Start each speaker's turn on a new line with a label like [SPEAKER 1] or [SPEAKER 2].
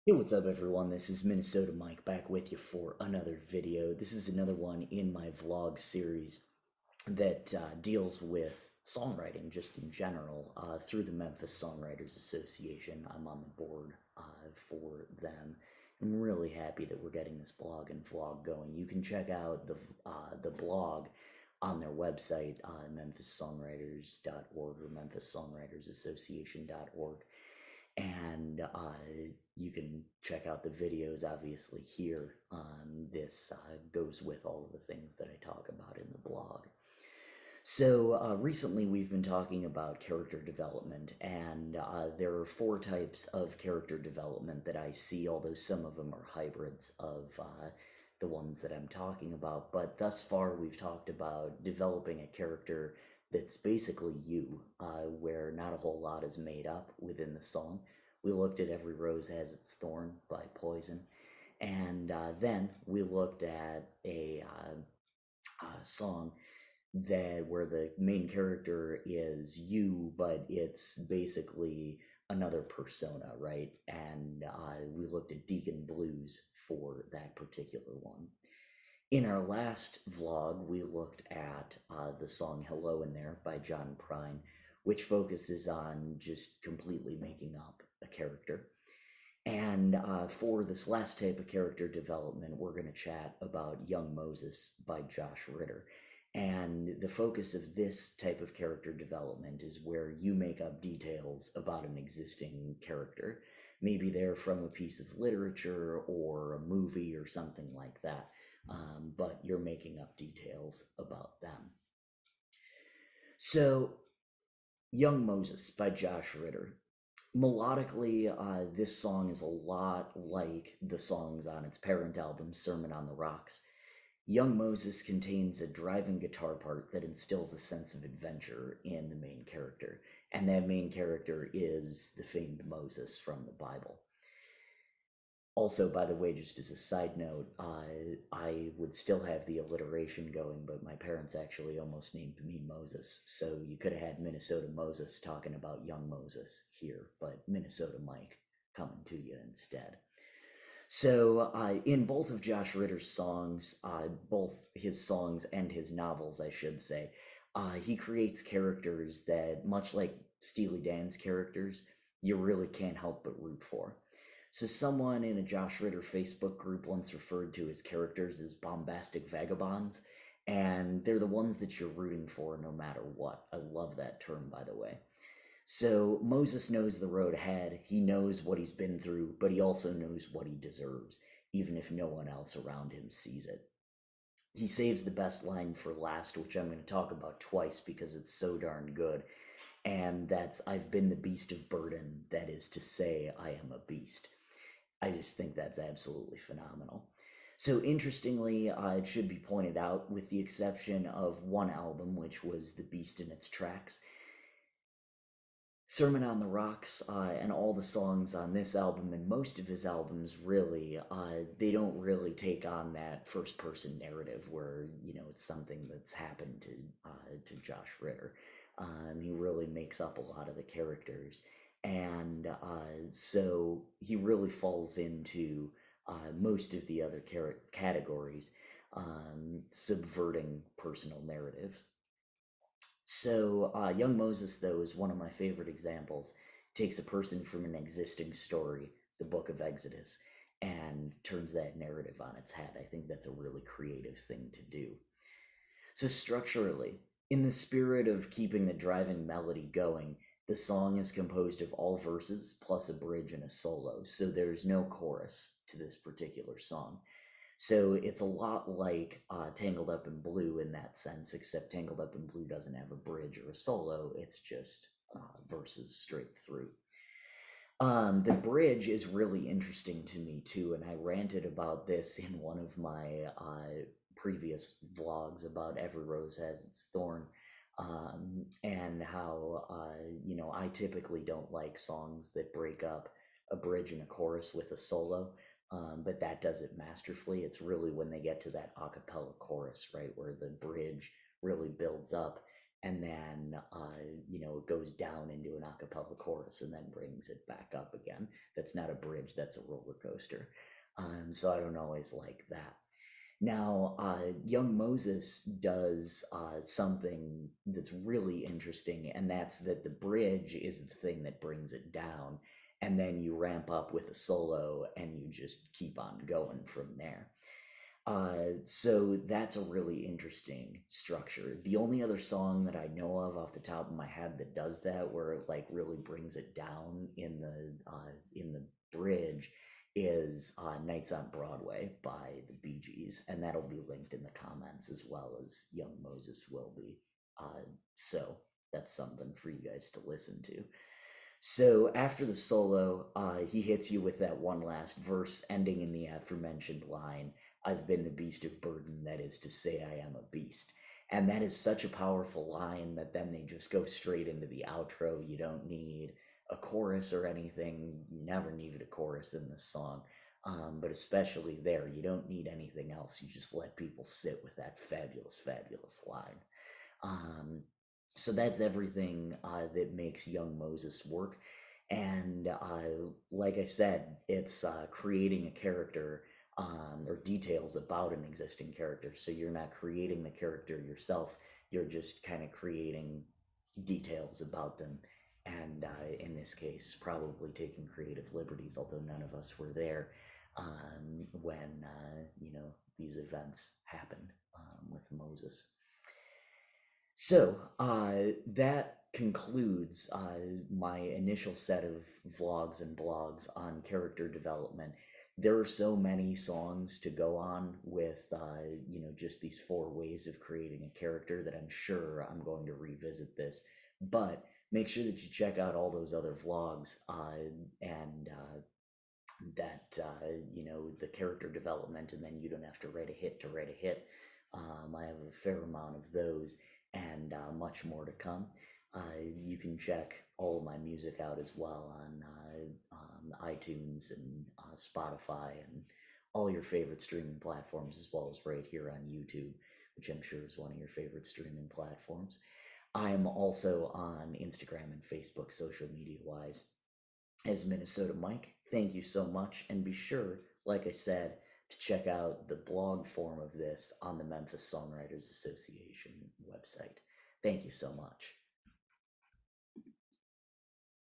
[SPEAKER 1] Hey, what's up, everyone? This is Minnesota Mike back with you for another video. This is another one in my vlog series that deals with songwriting just in general through the Memphis Songwriters Association. I'm on the board for them. I'm really happy that we're getting this blog and vlog going. You can check out the blog on their website, memphissongwriters.org or memphissongwritersassociation.org, and you can check out the videos obviously here. This goes with all of the things that I talk about in the blog. So recently we've been talking about character development, and there are four types of character development that I see, although some of them are hybrids of the ones that I'm talking about. But thus far we've talked about developing a character that's basically you, where not a whole lot is made up within the song. We looked at Every Rose Has Its Thorn by Poison, and then we looked at a song that where the main character is you, but it's basically another persona, right? And we looked at Deacon Blues for that particular one. In our last vlog, we looked at the song Hello in There by John Prine, which focuses on just completely making up a character. And for this last type of character development, we're going to chat about Young Moses by Josh Ritter. And the focus of this type of character development is where you make up details about an existing character. Maybe they're from a piece of literature or a movie or something like that, but you're making up details about them. So, Young Moses by Josh Ritter. Melodically, this song is a lot like the songs on its parent album, Sermon on the Rocks. Young Moses contains a driving guitar part that instills a sense of adventure in the main character, and that main character is the famed Moses from the Bible. Also, by the way, just as a side note, I would still have the alliteration going, but my parents actually almost named me Moses. So you could have had Minnesota Moses talking about young Moses here, but Minnesota Mike coming to you instead. So, in both of Josh Ritter's songs, both his songs and his novels, I should say, he creates characters that, much like Steely Dan's characters, you really can't help but root for. So someone in a Josh Ritter Facebook group once referred to his characters as bombastic vagabonds, and they're the ones that you're rooting for no matter what. I love that term, by the way. So Moses knows the road ahead, he knows what he's been through, but he also knows what he deserves, even if no one else around him sees it. He saves the best line for last, which I'm going to talk about twice because it's so darn good, and that's I've been the beast of burden, that is to say, I am a beast. I just think that's absolutely phenomenal. So, interestingly, it should be pointed out, with the exception of one album, which was The Beast in Its Tracks, Sermon on the Rocks, and all the songs on this album and most of his albums, really, they don't really take on that first person narrative where, it's something that's happened to Josh Ritter. He really makes up a lot of the characters. And so he really falls into most of the other categories, subverting personal narratives. So, Young Moses, though, is one of my favorite examples. Takes a person from an existing story, the book of Exodus, and turns that narrative on its head. I think that's a really creative thing to do. So, structurally, in the spirit of keeping the driving melody going, the song is composed of all verses plus a bridge and a solo, so there's no chorus to this particular song. So it's a lot like Tangled Up in Blue in that sense, except Tangled Up in Blue doesn't have a bridge or a solo, it's just verses straight through. The bridge is really interesting to me too, and I ranted about this in one of my previous vlogs about Every Rose Has Its Thorn, and how, I typically don't like songs that break up a bridge and a chorus with a solo. But that does it masterfully. It's really when they get to that a cappella chorus, right, where the bridge really builds up and then it goes down into an a cappella chorus and then brings it back up again. That's not a bridge, that's a roller coaster. So I don't always like that. Now, young Moses does something that's really interesting, and that's that the bridge is the thing that brings it down, and then you ramp up with a solo and you just keep on going from there. So that's a really interesting structure. The only other song that I know of off the top of my head that does that, where it like really brings it down in the bridge, is "Nights on Broadway" by the Bee Gees, and that'll be linked in the comments as well as "Young Moses" will be. So that's something for you guys to listen to. So after the solo, he hits you with that one last verse, ending in the aforementioned line, "I've been the beast of burden, that is to say, I am a beast." And that is such a powerful line that then they just go straight into the outro. You don't need a chorus or anything. You never needed a chorus in this song. But especially there, you don't need anything else. You just let people sit with that fabulous, fabulous line. Um, so that's everything that makes Young Moses work. And like I said, it's creating a character or details about an existing character. So you're not creating the character yourself, you're just kind of creating details about them. And in this case, probably taking creative liberties, although none of us were there when, these events happened with Moses. So that concludes my initial set of vlogs and blogs on character development. There are so many songs to go on with, just these four ways of creating a character that I'm sure I'm going to revisit this. But make sure that you check out all those other vlogs and that, the character development, and then you don't have to write a hit to write a hit. I have a fair amount of those and much more to come. You can check all of my music out as well on iTunes and Spotify and all your favorite streaming platforms, as well as right here on YouTube, which I'm sure is one of your favorite streaming platforms. I am also on Instagram and Facebook, social media wise, as Minnesota Mike. Thank you so much, and be sure, like I said, to check out the blog form of this on the Memphis Songwriters Association website. Thank you so much.